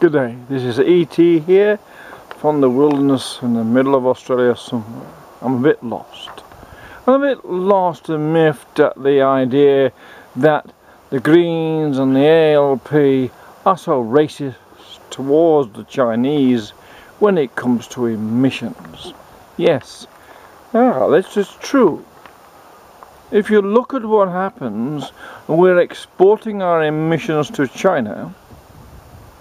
Good day, this is E.T. here from the wilderness in the middle of Australia somewhere. I'm a bit lost. I'm a bit lost and miffed at the idea that the Greens and the ALP are so racist towards the Chinese when it comes to emissions. Yes, that's just true. If you look at what happens, we're exporting our emissions to China.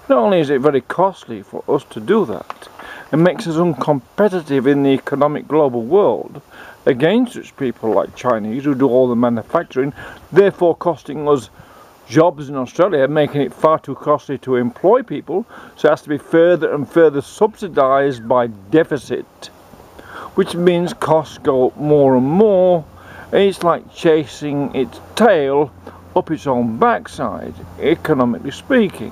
Not only is it very costly for us to do that, it makes us uncompetitive in the economic global world against such people like Chinese who do all the manufacturing, therefore costing us jobs in Australia, making it far too costly to employ people, so it has to be further and further subsidised by deficit, which means costs go up more and more, and it's like chasing its tail up its own backside, economically speaking.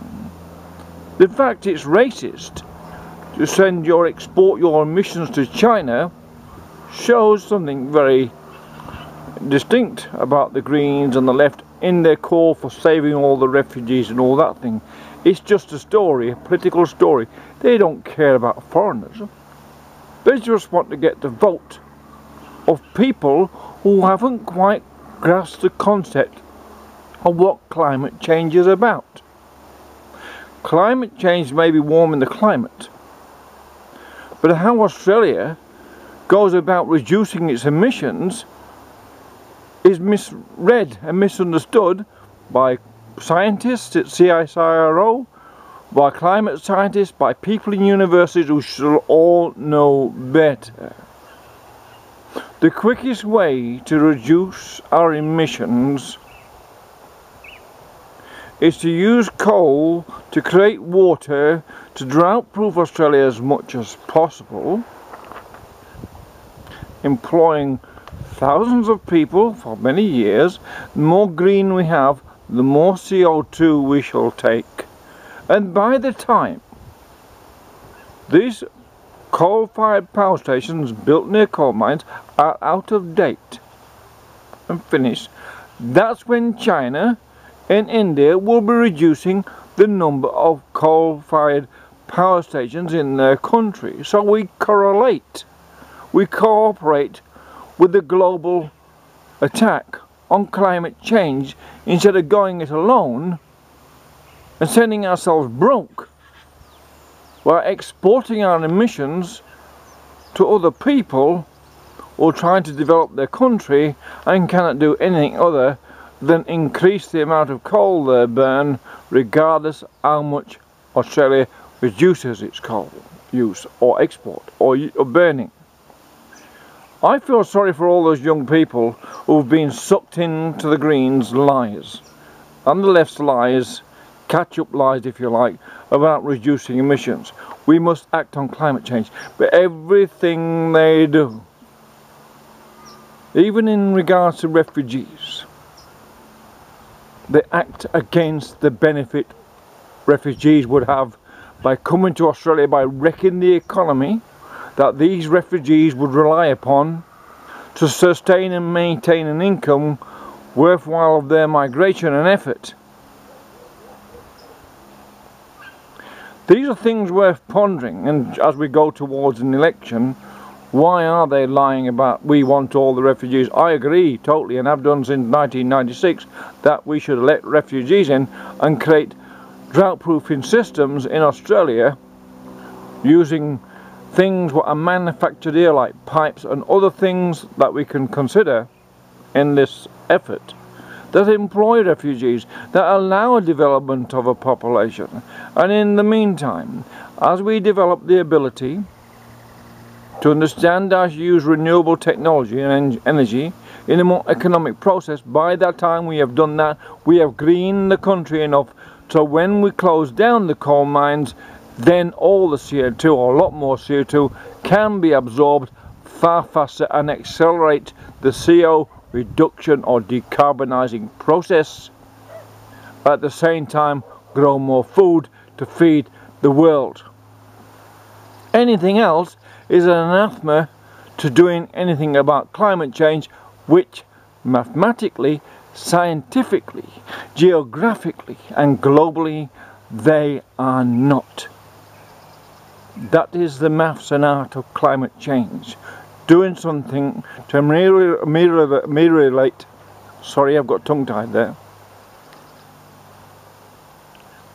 The fact it's racist to export your emissions to China shows something very distinct about the Greens and the left in their call for saving all the refugees and all that thing. It's just a story, a political story. They don't care about foreigners. They just want to get the vote of people who haven't quite grasped the concept of what climate change is about. Climate change may be warming the climate, but how Australia goes about reducing its emissions is misread and misunderstood by scientists at CSIRO, by climate scientists, by people in universities who should all know better. The quickest way to reduce our emissions is to use coal to create water to drought-proof Australia as much as possible, employing thousands of people for many years. The more green we have, the more CO2 we shall take. And by the time these coal-fired power stations built near coal mines are out of date and finished, that's when China and India will be reducing the number of coal-fired power stations in their country. So we correlate, we cooperate with the global attack on climate change instead of going it alone and sending ourselves broke while exporting our emissions to other people or trying to develop their country and cannot do anything other than increase the amount of coal they burn, regardless how much Australia reduces its coal use or export or burning. I feel sorry for all those young people who've been sucked into the Greens' lies and the left's lies, catch-up lies if you like, about reducing emissions. We must act on climate change, but everything they do, even in regards to refugees, they act against the benefit refugees would have by coming to Australia, by wrecking the economy that these refugees would rely upon to sustain and maintain an income worthwhile of their migration and effort. These are things worth pondering, and as we go towards an election, why are they lying about we want all the refugees? I agree totally, and have done since 1996, that we should let refugees in and create drought-proofing systems in Australia using things that are manufactured here like pipes and other things that we can consider in this effort that employ refugees, that allow a development of a population. And in the meantime, as we develop the ability to understand how to use renewable technology and energy in a more economic process, by that time we have done that, we have greened the country enough so when we close down the coal mines, then all the CO2, or a lot more CO2, can be absorbed far faster and accelerate the CO reduction or decarbonising process. At the same time, grow more food to feed the world. Anything else is an anathema to doing anything about climate change, which mathematically, scientifically, geographically and globally They are not. That is the maths and art of climate change. Doing something to ameliorate, sorry, I've got tongue tied there,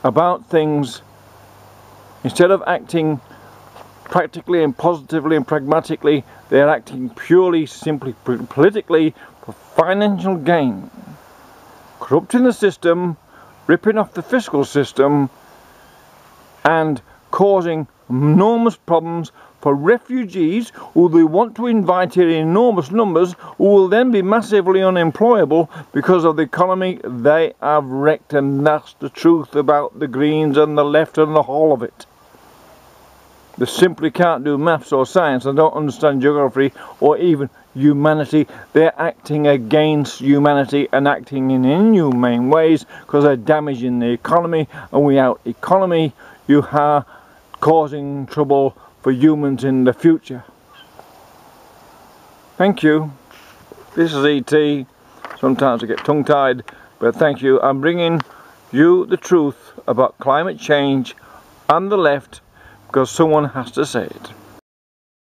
about things, instead of acting practically and positively and pragmatically, they're acting purely, simply, politically for financial gain. Corrupting the system, ripping off the fiscal system, and causing enormous problems for refugees who they want to invite here in enormous numbers, who will then be massively unemployable because of the economy they have wrecked. And that's the truth about the Greens and the left and the whole of it. They simply can't do maths or science, they don't understand geography or even humanity. They're acting against humanity and acting in inhumane ways because they're damaging the economy, and without economy you are causing trouble for humans in the future. Thank you. This is E.T. Sometimes I get tongue-tied, but thank you. I'm bringing you the truth about climate change and the left, because someone has to say it.